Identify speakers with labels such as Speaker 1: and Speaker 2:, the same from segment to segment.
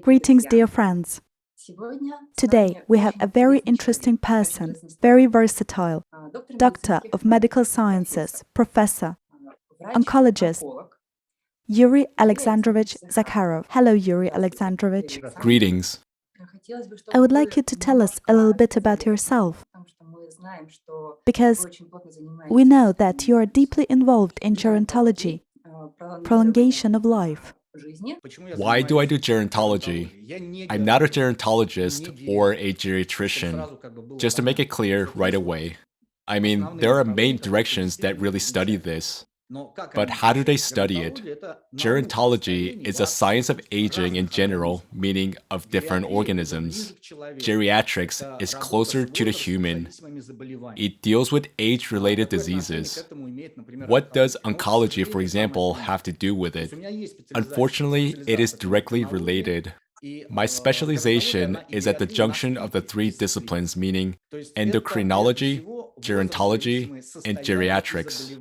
Speaker 1: Greetings, dear friends. Today, we have a very interesting person, very versatile, Doctor of Medical Sciences, Professor, Oncologist, Yuriy Alexandrovich Zakharov. Hello, Yuriy Alexandrovich.
Speaker 2: Greetings.
Speaker 1: I would like you to tell us a little bit about yourself, because we know that you are deeply involved in gerontology, prolongation of life.
Speaker 2: Why do I do gerontology? I'm not a gerontologist or a geriatrician. Just to make it clear right away. I mean, there are main directions that really study this. But how do they study it? Gerontology is a science of aging in general, meaning of different organisms. Geriatrics is closer to the human. It deals with age-related diseases. What does oncology, for example, have to do with it? Unfortunately, it is directly related. My specialization is at the junction of the three disciplines, meaning endocrinology, gerontology, and geriatrics.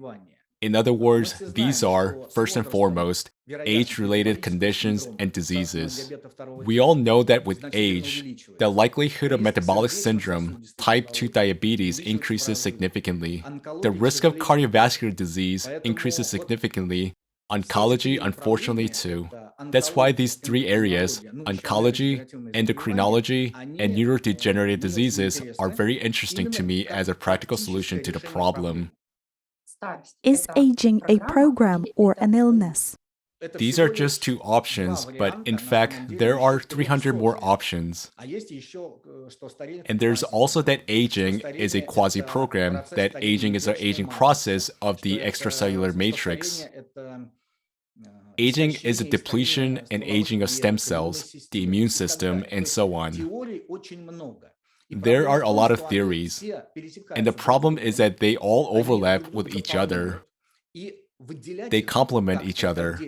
Speaker 2: In other words, these are, first and foremost, age-related conditions and diseases. We all know that with age, the likelihood of metabolic syndrome, type 2 diabetes increases significantly. The risk of cardiovascular disease increases significantly. Oncology, unfortunately, too. That's why these three areas, oncology, endocrinology, and neurodegenerative diseases, are very interesting to me as a practical solution to the problem.
Speaker 1: Is aging a program or an illness?
Speaker 2: These are just two options, but in fact, there are 300 more options. And there's also that aging is a quasi-program, that aging is an aging process of the extracellular matrix. Aging is a depletion and aging of stem cells, the immune system, and so on. There are a lot of theories, and the problem is that they all overlap with each other. They complement each other,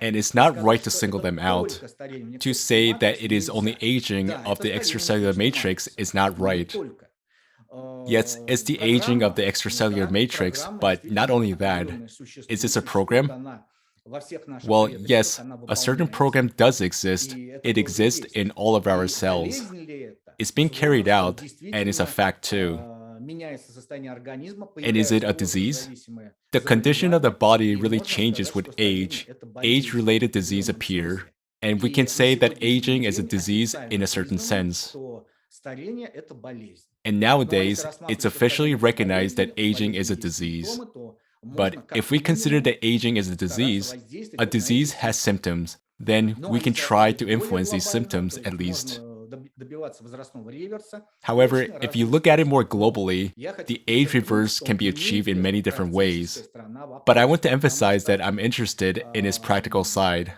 Speaker 2: and it's not right to single them out. To say that it is only aging of the extracellular matrix is not right. Yes, it's the aging of the extracellular matrix, but not only that. Is this a program? Well, yes, a certain program does exist. It exists in all of our cells. It's being carried out, and it's a fact too. And is it a disease? The condition of the body really changes with age. Age-related disease appear, and we can say that aging is a disease in a certain sense. And nowadays, it's officially recognized that aging is a disease. But if we consider that aging is a disease has symptoms, then we can try to influence these symptoms at least. However, if you look at it more globally, the age reverse can be achieved in many different ways. But I want to emphasize that I'm interested in its practical side.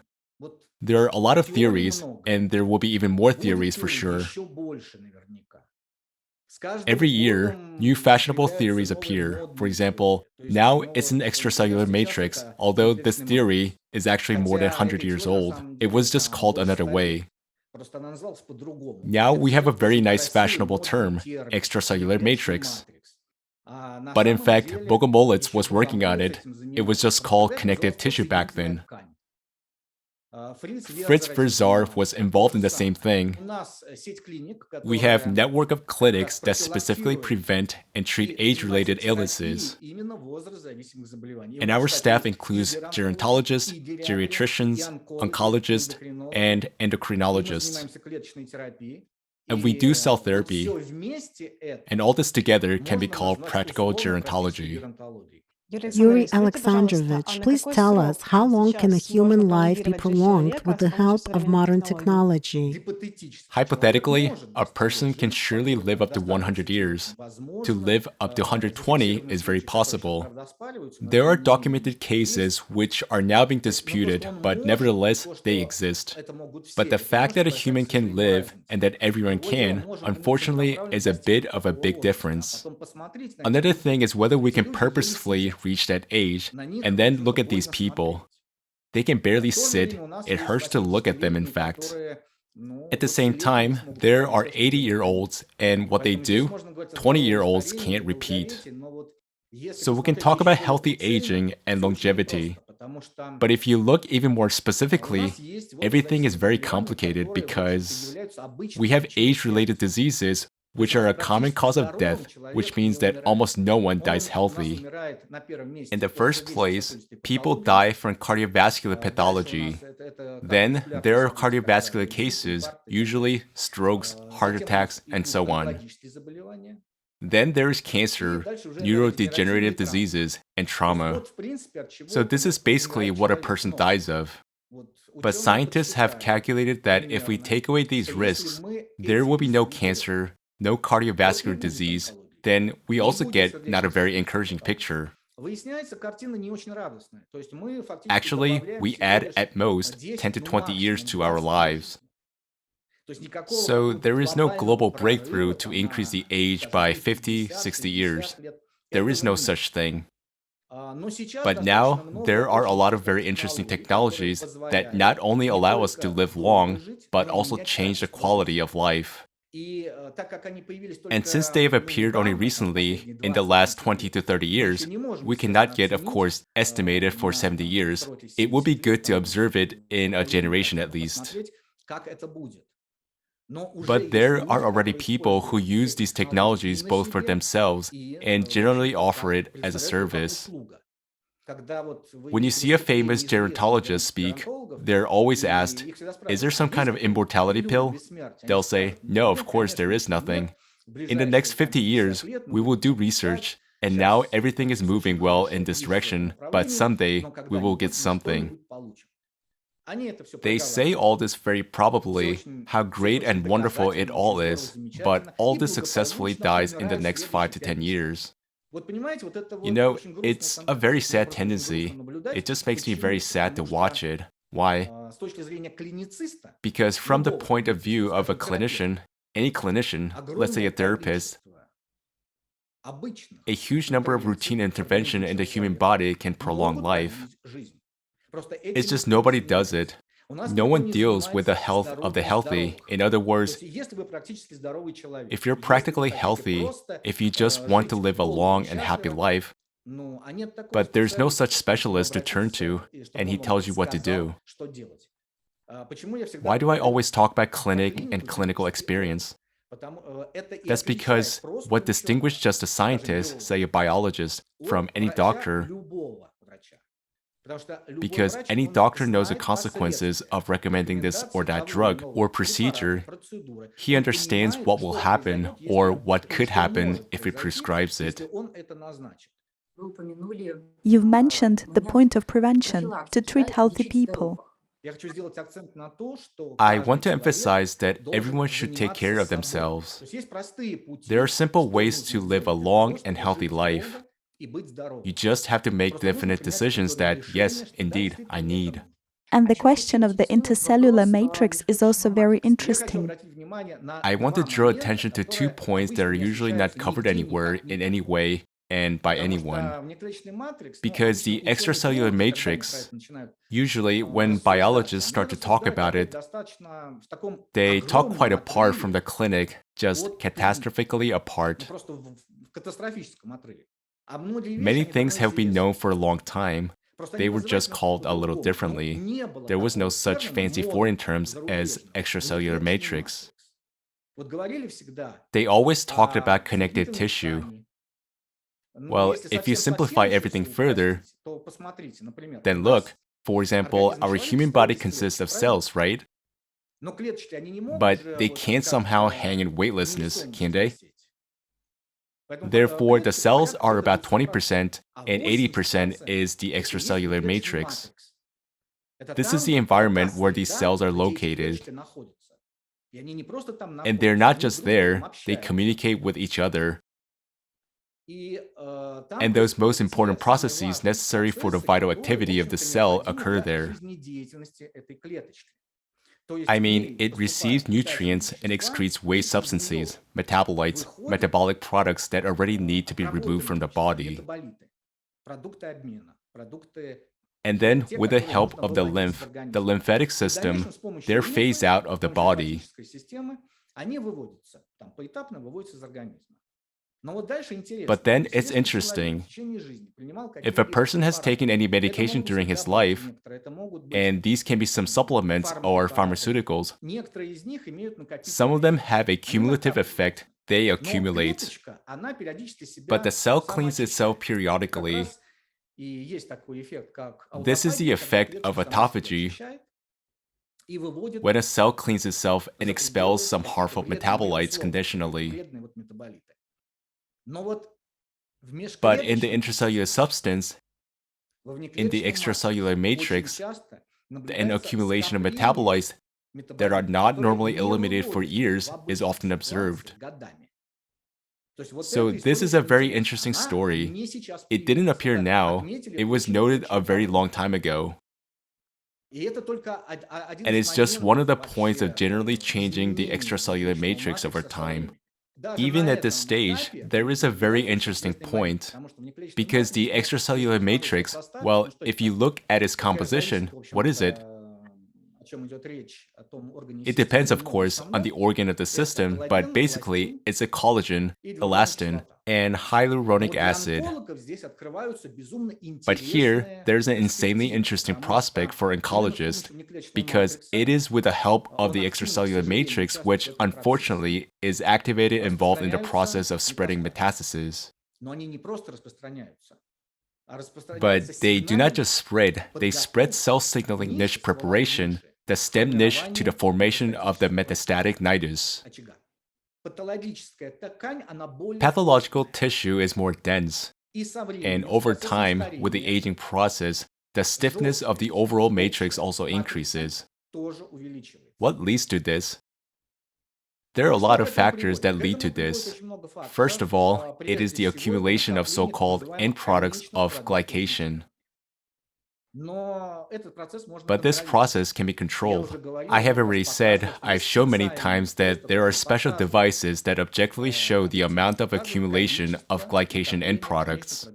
Speaker 2: There are a lot of theories, and there will be even more theories for sure. Every year, new fashionable theories appear. For example, now it's an extracellular matrix, although this theory is actually more than 100 years old. It was just called another way. Now we have a very nice fashionable term, extracellular matrix. But in fact, Bogomolets was working on it. It was just called connective tissue back then. Fritz Verzarv was involved in the same thing. We have a network of clinics that specifically prevent and treat age-related illnesses. And our staff includes gerontologists, geriatricians, oncologists, and endocrinologists. And we do cell therapy. And all this together can be called practical gerontology.
Speaker 3: Yuriy Alexandrovich, please tell us, how long can a human life be prolonged with the help of modern technology?
Speaker 2: Hypothetically, a person can surely live up to 100 years. To live up to 120 is very possible. There are documented cases which are now being disputed, but nevertheless, they exist. But the fact that a human can live and that everyone can, unfortunately, is a bit of a big difference. Another thing is whether we can purposefully reach that age, and then look at these people. They can barely sit. It hurts to look at them, in fact. At the same time, there are 80-year-olds, and what they do, 20-year-olds can't repeat. So we can talk about healthy aging and longevity. But if you look even more specifically, everything is very complicated because we have age-related diseases, which are a common cause of death, which means that almost no one dies healthy. In the first place, people die from cardiovascular pathology. Then there are cardiovascular cases, usually strokes, heart attacks, and so on. Then there is cancer, neurodegenerative diseases, and trauma. So this is basically what a person dies of. But scientists have calculated that if we take away these risks, there will be no cancer, no cardiovascular disease, then we also get not a very encouraging picture. Actually, we add at most 10 to 20 years to our lives. So there is no global breakthrough to increase the age by 50, 60 years. There is no such thing. But now, there are a lot of very interesting technologies that not only allow us to live long, but also change the quality of life. And since they have appeared only recently, in the last 20 to 30 years, we cannot yet, of course, estimate it for 70 years. It would be good to observe it in a generation at least. But there are already people who use these technologies both for themselves and generally offer it as a service. When you see a famous gerontologist speak, they're always asked, "Is there some kind of immortality pill?" They'll say, "No, of course there is nothing. In the next 50 years, we will do research, and now everything is moving well in this direction, but someday we will get something." They say all this very probably, how great and wonderful it all is, but all this successfully dies in the next 5 to 10 years. You know, it's a very sad tendency. It just makes me very sad to watch it. Why? Because from the point of view of a clinician, any clinician, let's say a therapist, a huge number of routine intervention in the human body can prolong life. It's just nobody does it. No one deals with the health of the healthy. In other words, if you're practically healthy, if you just want to live a long and happy life, but there's no such specialist to turn to, and he tells you what to do. Why do I always talk about clinic and clinical experience? That's because what distinguishes just a scientist, say a biologist, from any doctor, because any doctor knows the consequences of recommending this or that drug or procedure. He understands what will happen or what could happen if he prescribes it.
Speaker 1: You've mentioned the point of prevention, to treat healthy people.
Speaker 2: I want to emphasize that everyone should take care of themselves. There are simple ways to live a long and healthy life. You just have to make definite decisions that, yes, indeed, I need.
Speaker 1: And the question of the intercellular matrix is also very interesting.
Speaker 2: I want to draw attention to 2 points that are usually not covered anywhere in any way and by anyone. Because the extracellular matrix, usually when biologists start to talk about it, they talk quite apart from the clinic, just catastrophically apart. Many things have been known for a long time. They were just called a little differently. There was no such fancy foreign terms as extracellular matrix. They always talked about connective tissue. Well, if you simplify everything further, then look, for example, our human body consists of cells, right? But they can't somehow hang in weightlessness, can they? Therefore, the cells are about 20%, and 80% is the extracellular matrix. This is the environment where these cells are located. And they're not just there, they communicate with each other. And those most important processes necessary for the vital activity of the cell occur there. I mean, it receives nutrients and excretes waste substances, metabolites, metabolic products that already need to be removed from the body. And then, with the help of the lymphatic system, they're phased out of the body. But then it's interesting. If a person has taken any medication during his life, and these can be some supplements or pharmaceuticals, some of them have a cumulative effect, they accumulate. But the cell cleans itself periodically. This is the effect of autophagy, when a cell cleans itself and expels some harmful metabolites conditionally. But in the intracellular substance, in the extracellular matrix, an accumulation of metabolites that are not normally eliminated for years is often observed. So this is a very interesting story. It didn't appear now, it was noted a very long time ago. And it's just one of the points of generally changing the extracellular matrix over time. Even at this stage, there is a very interesting point, because the extracellular matrix, well, if you look at its composition, what is it? It depends, of course, on the organ of the system, but basically, it's a collagen, elastin, and hyaluronic acid. But here, there's an insanely interesting prospect for oncologists, because it is with the help of the extracellular matrix, which unfortunately is activated and involved in the process of spreading metastases. But they do not just spread, they spread cell signaling niche preparation, the stem niche to the formation of the metastatic nidus. Pathological tissue is more dense, and over time, with the aging process, the stiffness of the overall matrix also increases. What leads to this? There are a lot of factors that lead to this. First of all, it is the accumulation of so-called end products of glycation. But this process can be controlled. I have already said, I've shown many times that there are special devices that objectively show the amount of accumulation of glycation end products.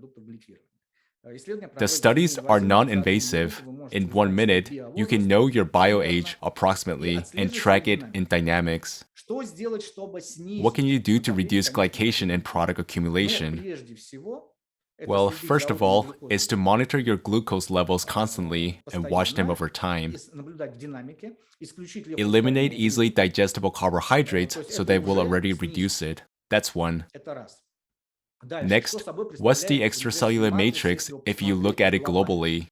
Speaker 2: The studies are non-invasive. In 1 minute, you can know your bioage approximately and track it in dynamics. What can you do to reduce glycation end product accumulation? Well, first of all, is to monitor your glucose levels constantly and watch them over time. Eliminate easily digestible carbohydrates so they will already reduce it. That's one. Next, what's the extracellular matrix if you look at it globally?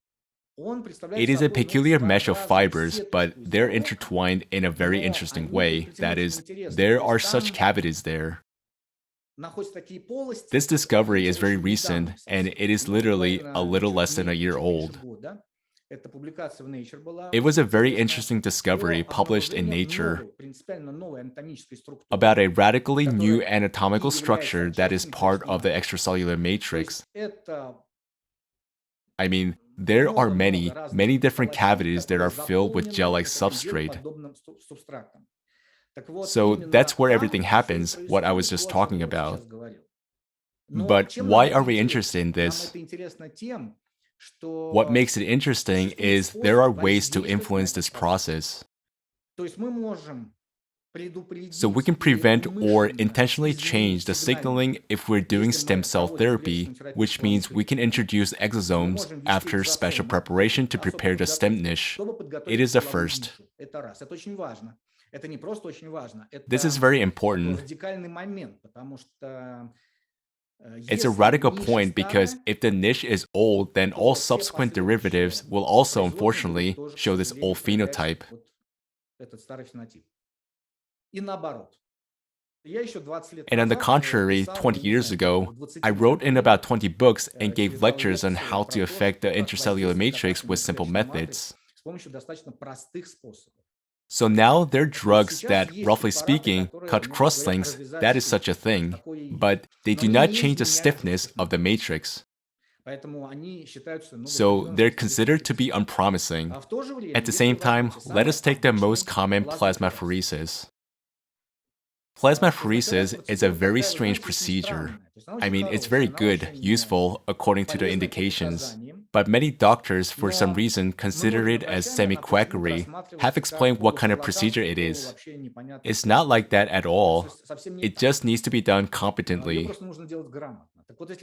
Speaker 2: It is a peculiar mesh of fibers, but they're intertwined in a very interesting way. That is, there are such cavities there. This discovery is very recent, and it is literally a little less than a year old. It was a very interesting discovery published in Nature about a radically new anatomical structure that is part of the extracellular matrix. I mean, there are many different cavities that are filled with gel-like substrate. So that's where everything happens, what I was just talking about. But why are we interested in this? What makes it interesting is there are ways to influence this process. So we can prevent or intentionally change the signaling if we're doing stem cell therapy, which means we can introduce exosomes after special preparation to prepare the stem niche. It is a first. This is very important. It's a radical point because if the niche is old, then all subsequent derivatives will also, unfortunately, show this old phenotype. And on the contrary, 20 years ago, I wrote in about 20 books and gave lectures on how to affect the intracellular matrix with simple methods. So now there are drugs that, roughly speaking, cut crosslinks, that is such a thing, but they do not change the stiffness of the matrix. So they're considered to be unpromising. At the same time, let us take the most common plasmapheresis. Plasmapheresis is a very strange procedure. I mean, it's very good, useful, according to the indications. But many doctors, for some reason, consider it as semi-quackery, have explained what kind of procedure it is. It's not like that at all. It just needs to be done competently.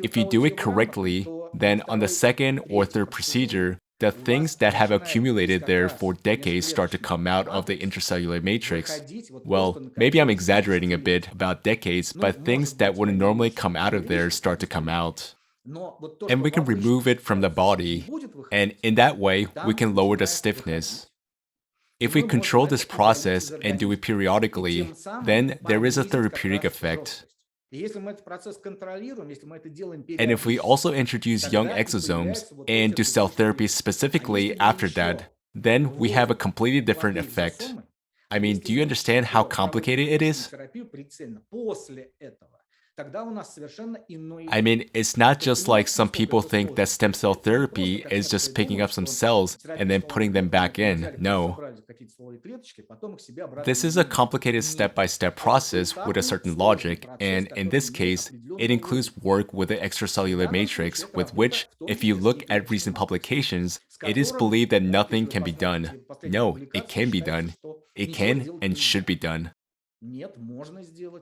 Speaker 2: If you do it correctly, then on the second or third procedure, the things that have accumulated there for decades start to come out of the intercellular matrix. Well, maybe I'm exaggerating a bit about decades, but things that wouldn't normally come out of there start to come out. And we can remove it from the body, and in that way, we can lower the stiffness. If we control this process and do it periodically, then there is a therapeutic effect. And if we also introduce young exosomes and do cell therapy specifically after that, then we have a completely different effect. I mean, do you understand how complicated it is? I mean, it's not just like some people think that stem cell therapy is just picking up some cells and then putting them back in. No. This is a complicated step-by-step process with a certain logic, and in this case, it includes work with the extracellular matrix, with which, if you look at recent publications, it is believed that nothing can be done. No, it can be done. It can and should be done.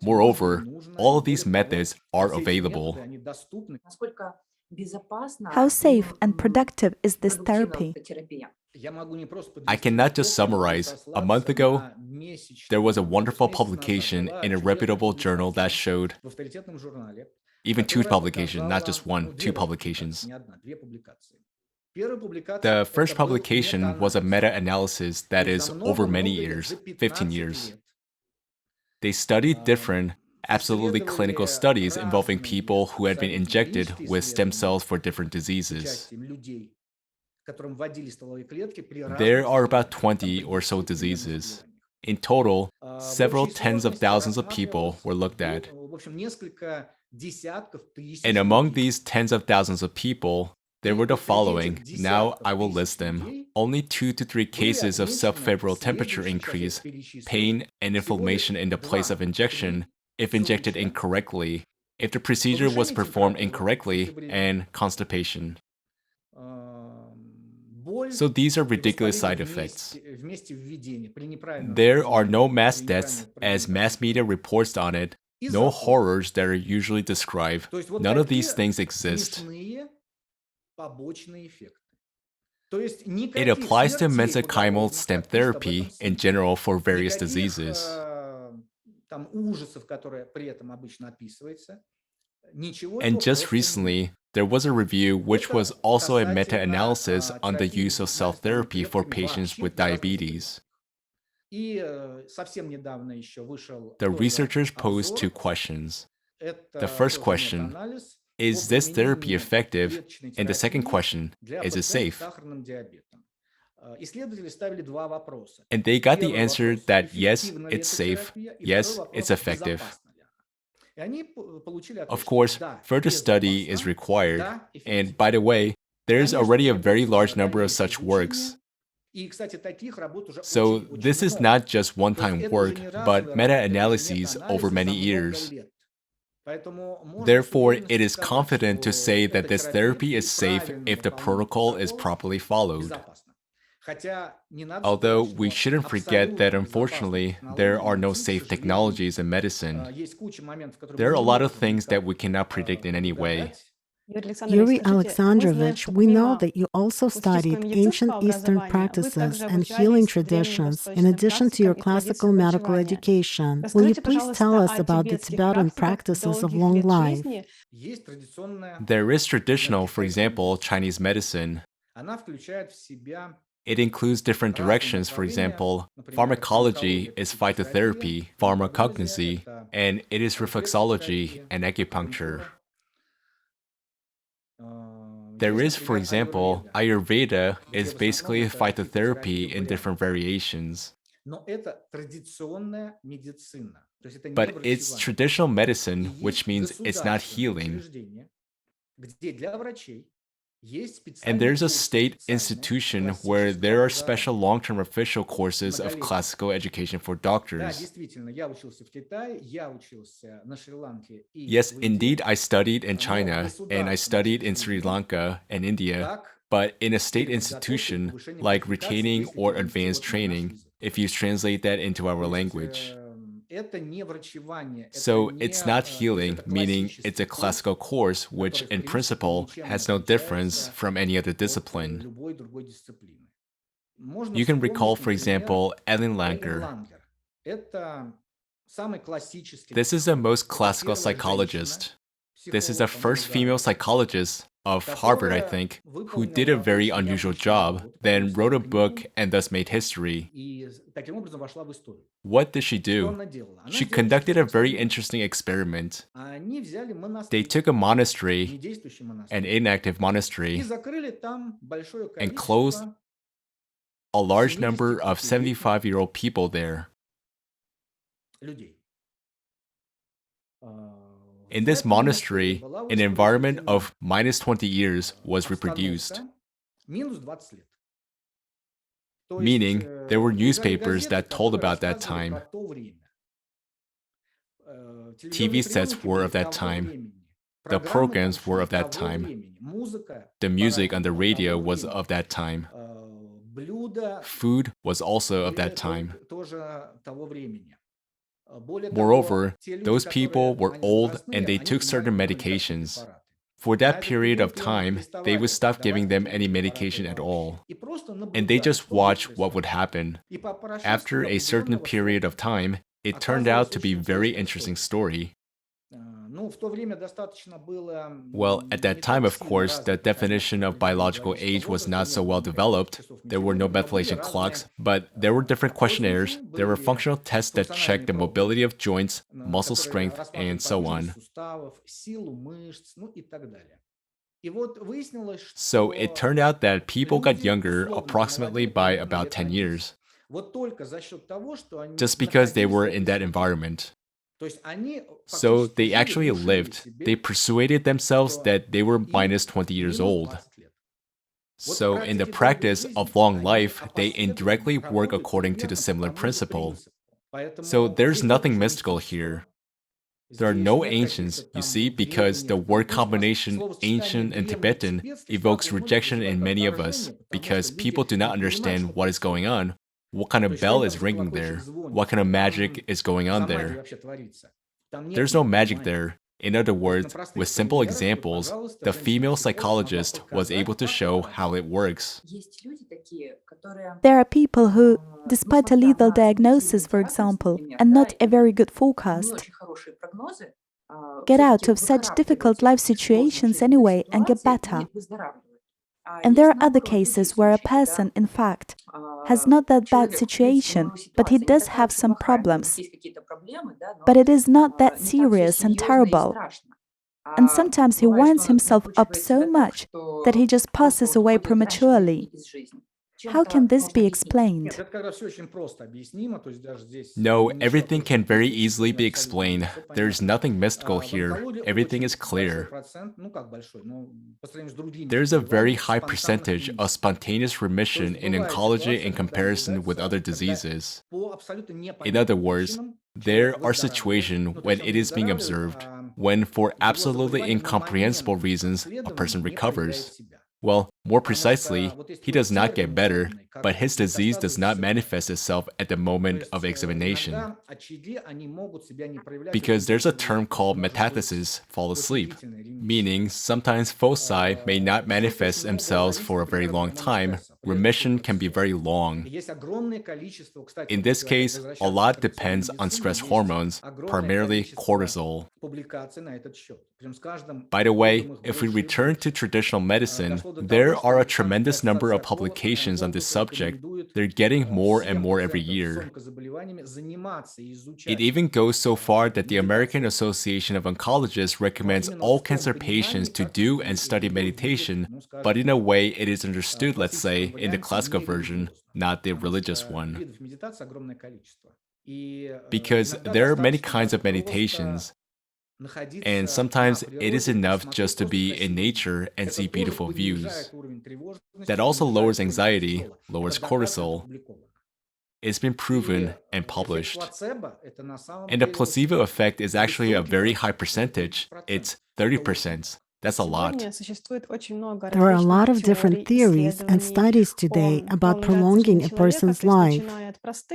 Speaker 2: Moreover, all of these methods are available.
Speaker 1: How safe and productive is this therapy?
Speaker 2: I cannot just summarize. A month ago, there was a wonderful publication in a reputable journal that showed, even two publications, not just one, two publications. The first publication was a meta-analysis that is over many years, 15 years. They studied different, absolutely clinical studies involving people who had been injected with stem cells for different diseases. There are about 20 or so diseases. In total, several tens of thousands of people were looked at. And among these tens of thousands of people, there were the following. Now I will list them. Only 2 to 3 cases of subfebrile temperature increase, pain, and inflammation in the place of injection if injected incorrectly, if the procedure was performed incorrectly, and constipation. So these are ridiculous side effects. There are no mass deaths, as mass media reports on it, no horrors that are usually described. None of these things exist. It applies to mesenchymal stem therapy in general for various diseases. And just recently, there was a review which was also a meta-analysis on the use of cell therapy for patients with diabetes. The researchers posed 2 questions. The first question, is this therapy effective? And the second question, is it safe? And they got the answer that yes, it's safe, yes, it's effective. Of course, further study is required, and by the way, there's already a very large number of such works. So this is not just one-time work, but meta-analyses over many years. Therefore, it is confident to say that this therapy is safe if the protocol is properly followed. Although we shouldn't forget that unfortunately, there are no safe technologies in medicine. There are a lot of things that we cannot predict in any way.
Speaker 3: Yuriy Alexandrovich, we know that you also studied ancient Eastern practices and healing traditions in addition to your classical medical education. Will you please tell us about the Tibetan practices of long life?
Speaker 2: There is traditional, for example, Chinese medicine. It includes different directions, for example, pharmacology is phytotherapy, pharmacognosy, and it is reflexology and acupuncture. There is, for example, Ayurveda is basically phytotherapy in different variations. But it's traditional medicine, which means it's not healing. And there's a state institution where there are special long-term official courses of classical education for doctors. Yes, indeed, I studied in China, and I studied in Sri Lanka and India. But in a state institution, like retaining or advanced training, if you translate that into our language. So it's not healing, meaning it's a classical course which in principle has no difference from any other discipline. You can recall, for example, Ellen Langer. This is the most classical psychologist. This is the first female psychologist of Harvard, I think, who did a very unusual job, then wrote a book and thus made history. What did she do? She conducted a very interesting experiment. They took a monastery, an inactive monastery, and closed a large number of 75-year-old people there. In this monastery, an environment of minus 20 years was reproduced. Meaning, there were newspapers that told about that time. TV sets were of that time. The programs were of that time. The music on the radio was of that time. Food was also of that time. Moreover, those people were old and they took certain medications. For that period of time, they would stop giving them any medication at all. And they just watched what would happen. After a certain period of time, it turned out to be a very interesting story. Well, at that time, of course, the definition of biological age was not so well developed. There were no methylation clocks, but there were different questionnaires. There were functional tests that checked the mobility of joints, muscle strength, and so on. So it turned out that people got younger approximately by about 10 years, just because they were in that environment. So they actually lived. They persuaded themselves that they were minus 20 years old. So in the practice of long life, they indirectly work according to the similar principle. So there's nothing mystical here. There are no ancients, you see, because the word combination ancient and Tibetan evokes rejection in many of us, because people do not understand what is going on. What kind of bell is ringing there? What kind of magic is going on there? There's no magic there. In other words, with simple examples, the female psychologist was able to show how it works.
Speaker 1: There are people who, despite a lethal diagnosis, for example, and not a very good forecast, get out of such difficult life situations anyway and get better. And there are other cases where a person, in fact, has not that bad situation, but he does have some problems. But it is not that serious and terrible. And sometimes he winds himself up so much that he just passes away prematurely. How can this be explained?
Speaker 2: No, everything can very easily be explained. There's nothing mystical here. Everything is clear. There's a very high percentage of spontaneous remission in oncology in comparison with other diseases. In other words, there are situations when it is being observed, when for absolutely incomprehensible reasons a person recovers. Well, more precisely, he does not get better, but his disease does not manifest itself at the moment of examination. Because there's a term called metastasis, fall asleep, meaning sometimes foci may not manifest themselves for a very long time. Remission can be very long. In this case, a lot depends on stress hormones, primarily cortisol. By the way, if we return to traditional medicine, there are a tremendous number of publications on this subject. They're getting more and more every year. It even goes so far that the American Association of Oncologists recommends all cancer patients to do and study meditation, but in a way it is understood, let's say, in the classical version, not the religious one. Because there are many kinds of meditations, and sometimes it is enough just to be in nature and see beautiful views. That also lowers anxiety, lowers cortisol. It's been proven and published. And the placebo effect is actually a very high percentage. It's 30%. That's a lot.
Speaker 3: There are a lot of different theories and studies today about prolonging a person's life.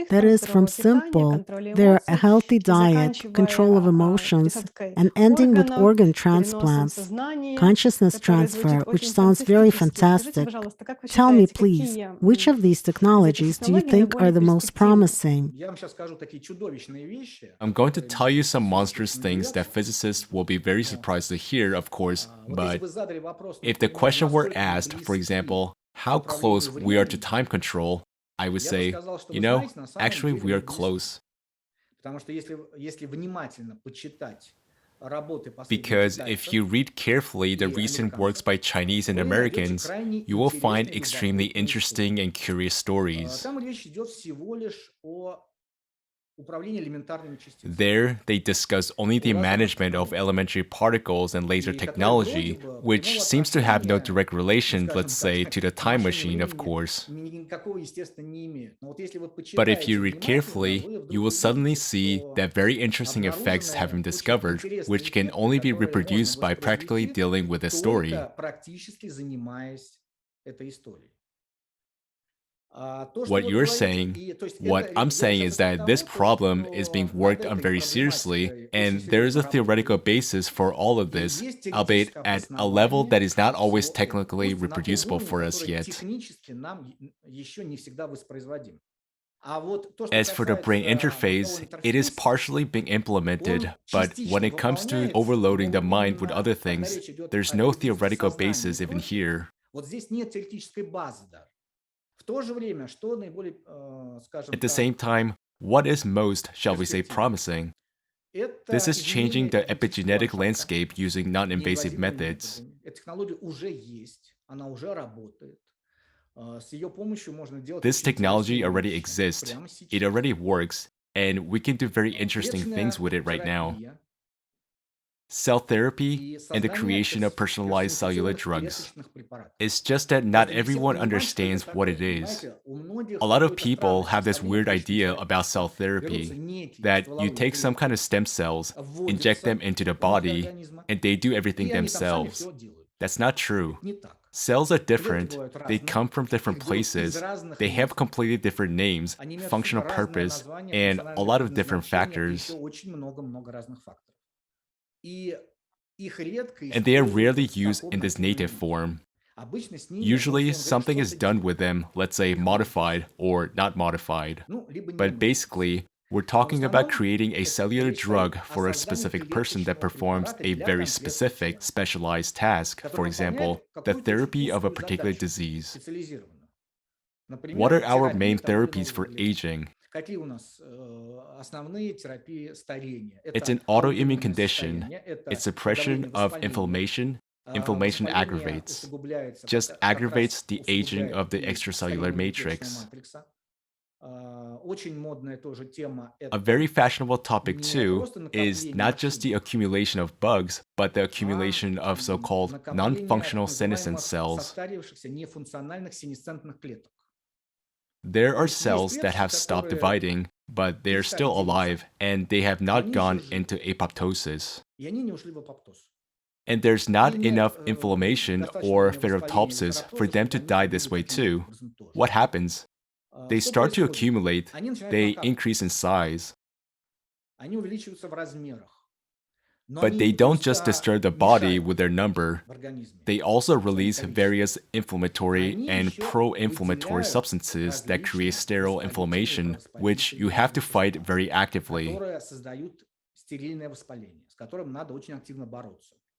Speaker 3: That is, from simple, their a healthy diet, control of emotions, and ending with organ transplants, consciousness transfer, which sounds very fantastic. Tell me, please, which of these technologies do you think are the most promising?
Speaker 2: I'm going to tell you some monstrous things that physicists will be very surprised to hear, of course, but if the question were asked, for example, how close we are to time control, I would say, actually we are close. Because if you read carefully the recent works by Chinese and Americans, you will find extremely interesting and curious stories. There, they discuss only the management of elementary particles and laser technology, which seems to have no direct relation, let's say, to the time machine, of course. But if you read carefully, you will suddenly see that very interesting effects have been discovered, which can only be reproduced by practically dealing with a story. What you're saying, what I'm saying is that this problem is being worked on very seriously, and there is a theoretical basis for all of this, albeit at a level that is not always technically reproducible for us yet. As for the brain interface, it is partially being implemented, but when it comes to overloading the mind with other things, there's no theoretical basis even here. At the same time, what is most, shall we say, promising? This is changing the epigenetic landscape using non-invasive methods. This technology already exists, it already works, and we can do very interesting things with it right now. Cell therapy and the creation of personalized cellular drugs. It's just that not everyone understands what it is. A lot of people have this weird idea about cell therapy, that you take some kind of stem cells, inject them into the body, and they do everything themselves. That's not true. Cells are different, they come from different places, they have completely different names, functional purpose, and a lot of different factors. And they are rarely used in this native form. Usually, something is done with them, let's say modified or not modified. But basically, we're talking about creating a cellular drug for a specific person that performs a very specific, specialized task, for example, the therapy of a particular disease. What are our main therapies for aging? It's an autoimmune condition. It's suppression of inflammation. Inflammation aggravates. Just aggravates the aging of the extracellular matrix. A very fashionable topic too is not just the accumulation of bugs, but the accumulation of so-called non-functional senescent cells. There are cells that have stopped dividing, but they're still alive and they have not gone into apoptosis. And there's not enough inflammation or ferroptosis for them to die this way too. What happens? They start to accumulate, they increase in size. But they don't just disturb the body with their number, they also release various inflammatory and pro-inflammatory substances that create sterile inflammation, which you have to fight very actively.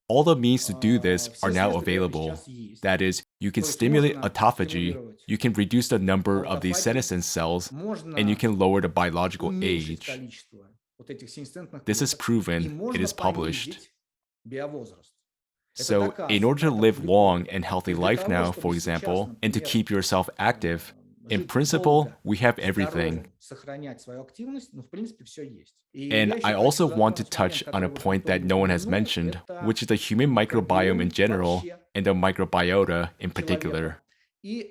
Speaker 2: All the means to do this are now available. That is, you can stimulate autophagy, you can reduce the number of these senescent cells, and you can lower the biological age. This is proven, it is published. So, in order to live long and healthy life now, for example, and to keep yourself active, in principle, we have everything. And I also want to touch on a point that no one has mentioned, which is the human microbiome in general and the microbiota in particular. The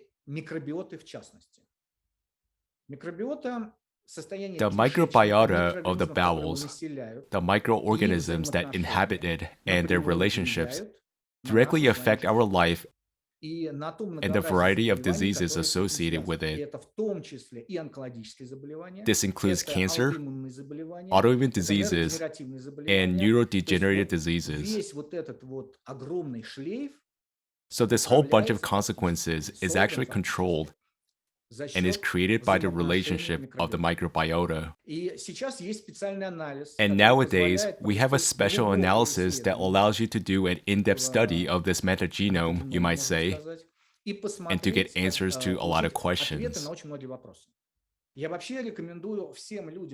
Speaker 2: microbiota of the bowels, the microorganisms that inhabit it and their relationships, directly affect our life and the variety of diseases associated with it. This includes cancer, autoimmune diseases, and neurodegenerative diseases. So this whole bunch of consequences is actually controlled and is created by the relationship of the microbiota. And nowadays, we have a special analysis that allows you to do an in-depth study of this metagenome, you might say, and to get answers to a lot of questions.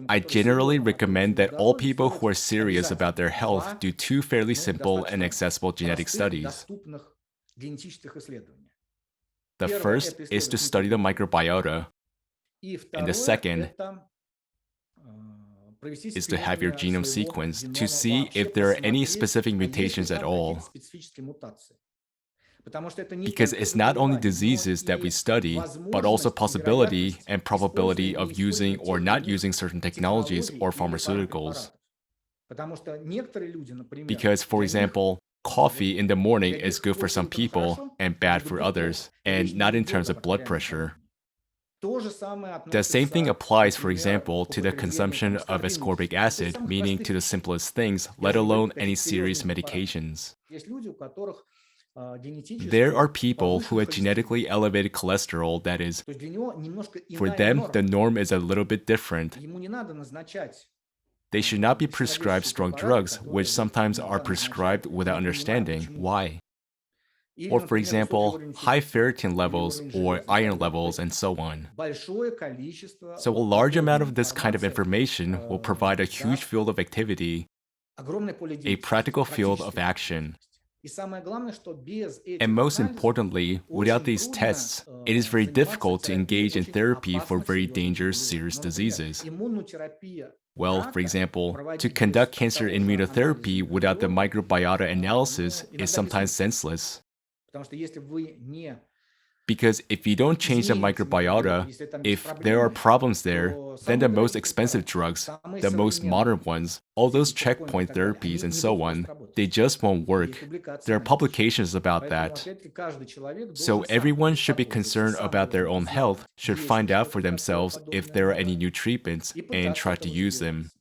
Speaker 2: I generally recommend that all people who are serious about their health do two fairly simple and accessible genetic studies. The first is to study the microbiota, and the second is to have your genome sequenced to see if there are any specific mutations at all. Because it's not only diseases that we study, but also possibility and probability of using or not using certain technologies or pharmaceuticals. Because, for example, coffee in the morning is good for some people and bad for others, and not in terms of blood pressure. The same thing applies, for example, to the consumption of ascorbic acid, meaning to the simplest things, let alone any serious medications. There are people who have genetically elevated cholesterol, that is, for them, the norm is a little bit different. They should not be prescribed strong drugs, which sometimes are prescribed without understanding why. Or, for example, high ferritin levels or iron levels and so on. So a large amount of this kind of information will provide a huge field of activity, a practical field of action. And most importantly, without these tests, it is very difficult to engage in therapy for very dangerous, serious diseases. Well, for example, to conduct cancer immunotherapy without the microbiota analysis is sometimes senseless. Because if you don't change the microbiota, if there are problems there, then the most expensive drugs, the most modern ones, all those checkpoint therapies and so on, they just won't work. There are publications about that. So everyone should be concerned about their own health, should find out for themselves if there are any new treatments, and try to use them.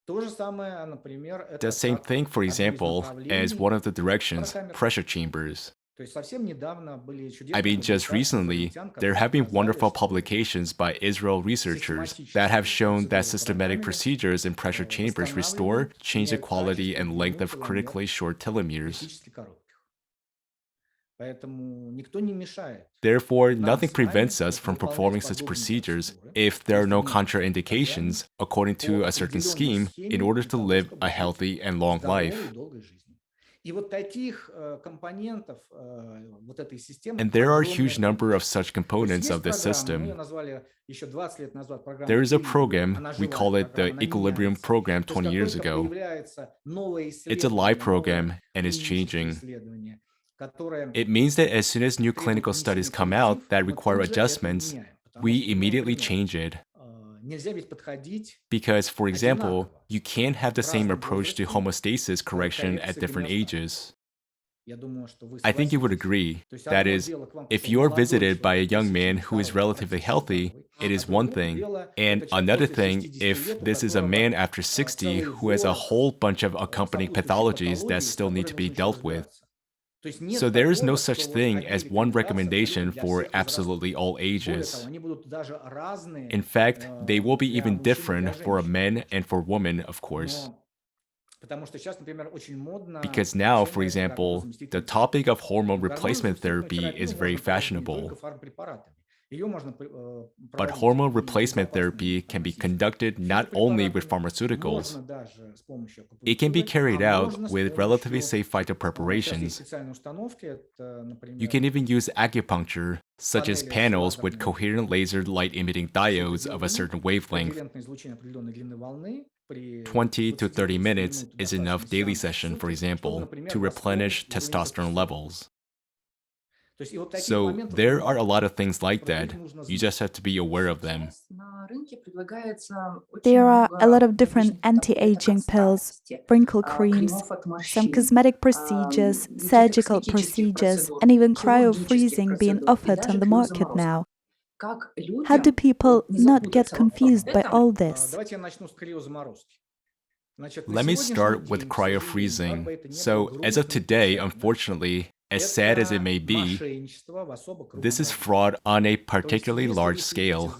Speaker 2: The same thing, for example, as one of the directions, pressure chambers. I mean, just recently, there have been wonderful publications by Israel researchers that have shown that systematic procedures in pressure chambers restore, change the quality and length of critically short telomeres. Therefore, nothing prevents us from performing such procedures if there are no contraindications, according to a certain scheme, in order to live a healthy and long life. And there are a huge number of such components of this system. There is a program, we call it the Equilibrium Program 20 years ago. It's a live program and is changing. It means that as soon as new clinical studies come out that require adjustments, we immediately change it. Because, for example, you can't have the same approach to homeostasis correction at different ages. I think you would agree. That is, if you are visited by a young man who is relatively healthy, it is one thing. And another thing, if this is a man after 60 who has a whole bunch of accompanying pathologies that still need to be dealt with. So there is no such thing as one recommendation for absolutely all ages. In fact, they will be even different for a man and for women, of course. Because now, for example, the topic of hormone replacement therapy is very fashionable. But hormone replacement therapy can be conducted not only with pharmaceuticals. It can be carried out with relatively safe phytopreparations. You can even use acupuncture, such as panels with coherent laser light-emitting diodes of a certain wavelength. 20 to 30 minutes is enough daily session, for example, to replenish testosterone levels. So there are a lot of things like that. You just have to be aware of them.
Speaker 1: There are a lot of different anti-aging pills, wrinkle creams, some cosmetic procedures, surgical procedures, and even cryofreezing being offered on the market now. How do people not get confused by all this?
Speaker 2: Let me start with cryofreezing. So, as of today, unfortunately, as sad as it may be, this is fraud on a particularly large scale.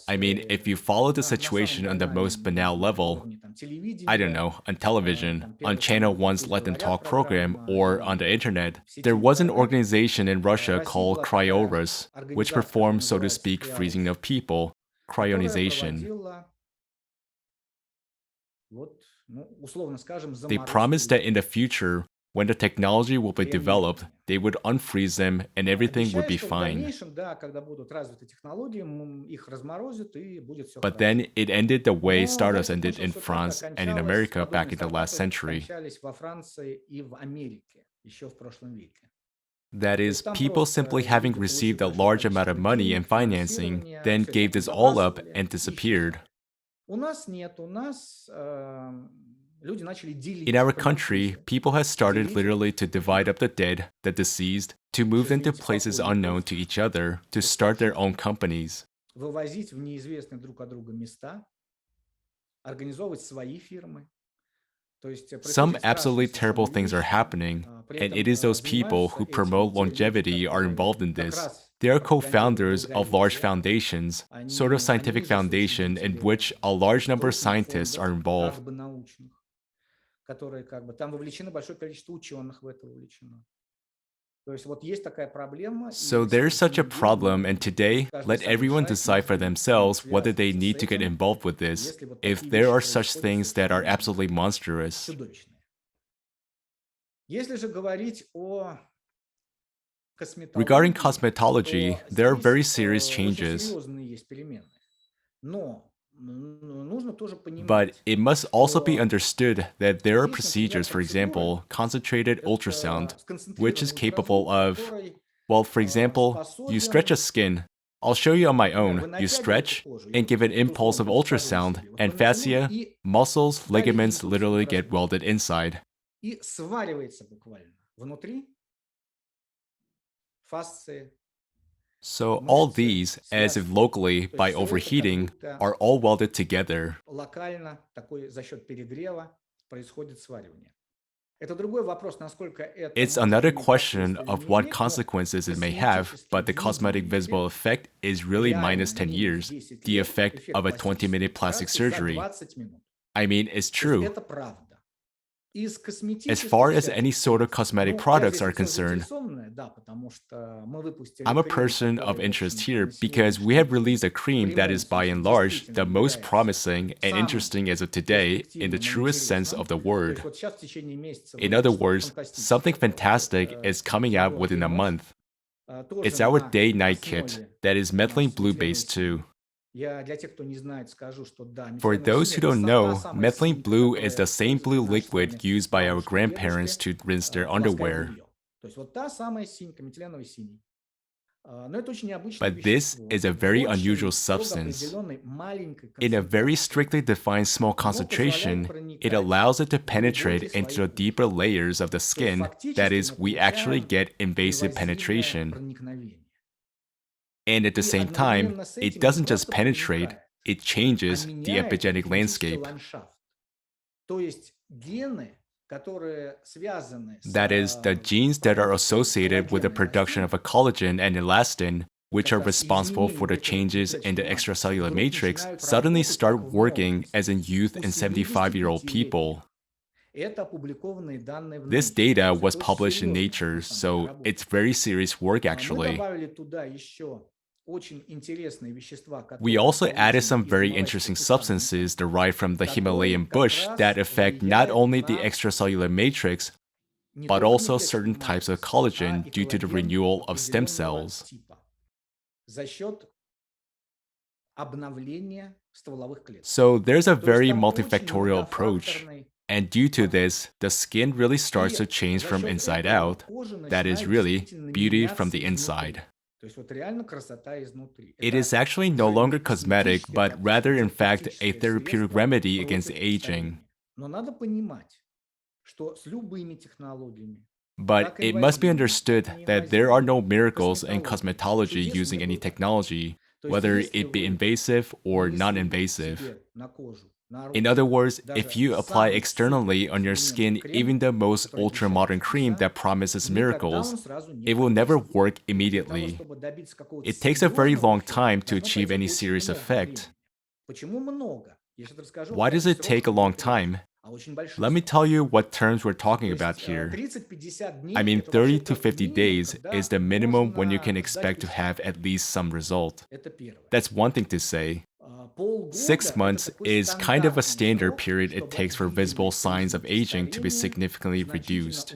Speaker 2: I mean, if you follow the situation on the most banal level, I don't know, on television, on Channel 1's Let Them Talk program, or on the internet, there was an organization in Russia called Cryofreezing, which performed, so to speak, freezing of people, cryonization. They promised that in the future, when the technology will be developed, they would unfreeze them and everything would be fine. But then it ended the way Stardust ended in France and in America back in the last century. That is, people simply having received a large amount of money and financing, then gave this all up and disappeared. In our country, people have started literally to divide up the dead, the deceased, to move them to places unknown to each other, to start their own companies. Some absolutely terrible things are happening, and it is those people who promote longevity are involved in this. They are co-founders of large foundations, sort of scientific foundation in which a large number of scientists are involved. So there's such a problem, and today, let everyone decide for themselves whether they need to get involved with this, if there are such things that are absolutely monstrous. Regarding cosmetology, there are very serious changes. But it must also be understood that there are procedures, for example, concentrated ultrasound, which is capable of, well, for example, you stretch a skin. I'll show you on my own. You stretch and give an impulse of ultrasound, and fascia, muscles, ligaments literally get welded inside. So all these, as if locally, by overheating, are all welded together. It's another question of what consequences it may have, but the cosmetic visible effect is really minus 10 years, the effect of a 20-minute plastic surgery. I mean, it's true. As far as any sort of cosmetic products are concerned, I'm a person of interest here because we have released a cream that is by and large the most promising and interesting as of today in the truest sense of the word. In other words, something fantastic is coming out within a month. It's our day-night kit that is methylene blue based too. For those who don't know, methylene blue is the same blue liquid used by our grandparents to rinse their underwear. But this is a very unusual substance. In a very strictly defined small concentration, it allows it to penetrate into the deeper layers of the skin, that is, we actually get invasive penetration. And at the same time, it doesn't just penetrate, it changes the epigenetic landscape. That is, the genes that are associated with the production of a collagen and elastin, which are responsible for the changes in the extracellular matrix, suddenly start working as in youth and 75-year-old people. This data was published in Nature, so it's very serious work actually. We also added some very interesting substances derived from the Himalayan bush that affect not only the extracellular matrix, but also certain types of collagen due to the renewal of stem cells. So there's a very multifactorial approach. And due to this, the skin really starts to change from inside out. That is really beauty from the inside. It is actually no longer cosmetic, but rather in fact a therapeutic remedy against aging. But it must be understood that there are no miracles in cosmetology using any technology, whether it be invasive or non-invasive. In other words, if you apply externally on your skin even the most ultra-modern cream that promises miracles, it will never work immediately. It takes a very long time to achieve any serious effect. Why does it take a long time? Let me tell you what terms we're talking about here. I mean, 30 to 50 days is the minimum when you can expect to have at least some result. That's one thing to say. 6 months is kind of a standard period it takes for visible signs of aging to be significantly reduced.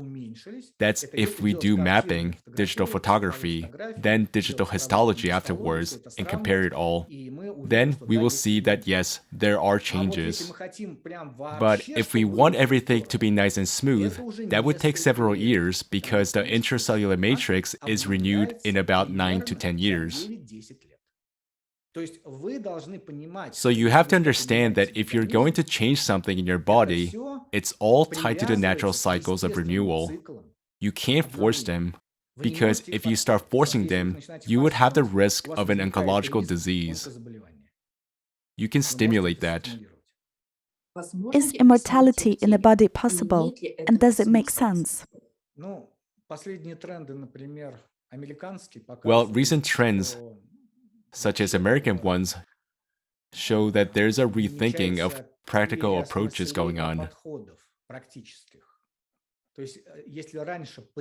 Speaker 2: That's if we do mapping, digital photography, then digital histology afterwards, and compare it all. Then we will see that yes, there are changes. But if we want everything to be nice and smooth, that would take several years because the intracellular matrix is renewed in about 9 to 10 years. So you have to understand that if you're going to change something in your body, it's all tied to the natural cycles of renewal. You can't force them, because if you start forcing them, you would have the risk of an oncological disease. You can stimulate that.
Speaker 1: Is immortality in the body possible, and does it make sense?
Speaker 2: Well, recent trends, such as American ones, show that there's a rethinking of practical approaches going on.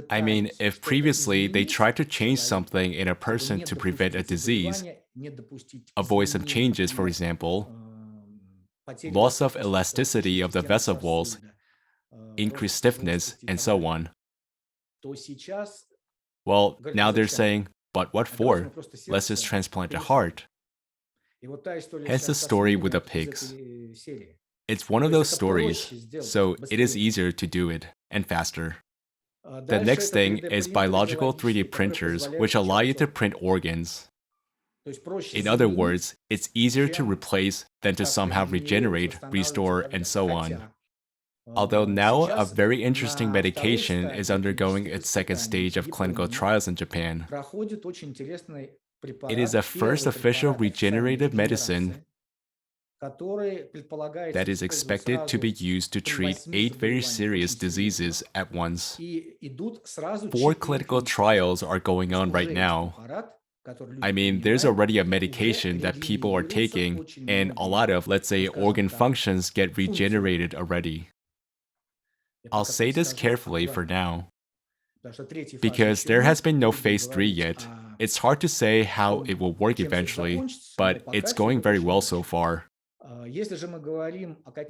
Speaker 2: I mean, if previously they tried to change something in a person to prevent a disease, avoid some changes, for example, loss of elasticity of the vessel walls, increased stiffness, and so on. Well, now they're saying, but what for? Let's just transplant a heart. Hence the story with the pigs. It's one of those stories, so it is easier to do it, and faster. The next thing is biological 3D printers, which allow you to print organs. In other words, it's easier to replace than to somehow regenerate, restore, and so on. Although now a very interesting medication is undergoing its second stage of clinical trials in Japan. It is the first official regenerative medicine that is expected to be used to treat 8 very serious diseases at once. 4 clinical trials are going on right now. I mean, there's already a medication that people are taking, and a lot of, let's say, organ functions get regenerated already. I'll say this carefully for now, because there has been no phase 3 yet. It's hard to say how it will work eventually, but it's going very well so far.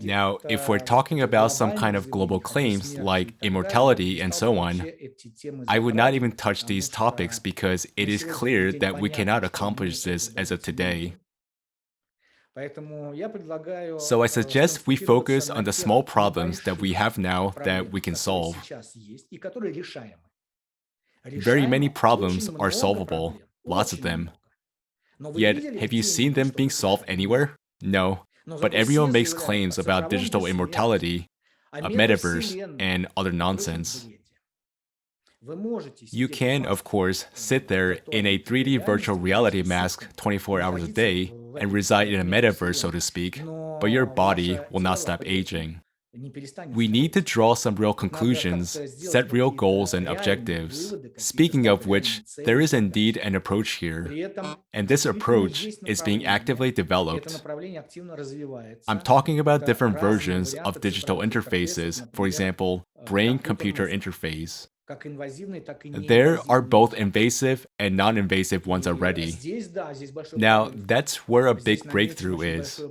Speaker 2: Now, if we're talking about some kind of global claims like immortality and so on, I would not even touch these topics because it is clear that we cannot accomplish this as of today. So I suggest we focus on the small problems that we have now that we can solve. Very many problems are solvable, lots of them. Yet, have you seen them being solved anywhere? No, but everyone makes claims about digital immortality, a metaverse, and other nonsense. You can, of course, sit there in a 3D virtual reality mask 24 hours a day and reside in a metaverse, so to speak, but your body will not stop aging. We need to draw some real conclusions, set real goals and objectives. Speaking of which, there is indeed an approach here, and this approach is being actively developed. I'm talking about different versions of digital interfaces, for example, brain-computer interface. There are both invasive and non-invasive ones already. Now, that's where a big breakthrough is.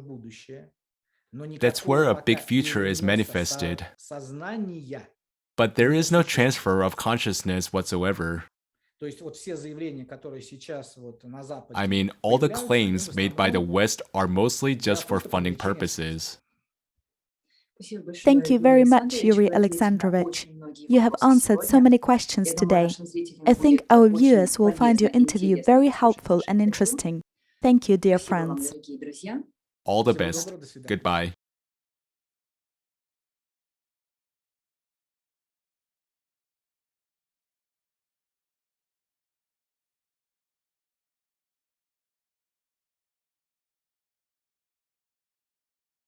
Speaker 2: That's where a big future is manifested. But there is no transfer of consciousness whatsoever. I mean, all the claims made by the West are mostly just for funding purposes.
Speaker 1: Thank you very much, Yuriy Alexandrovich. You have answered so many questions today. I think our viewers will find your interview very helpful and interesting. Thank you, dear friends.
Speaker 2: All the best. Goodbye.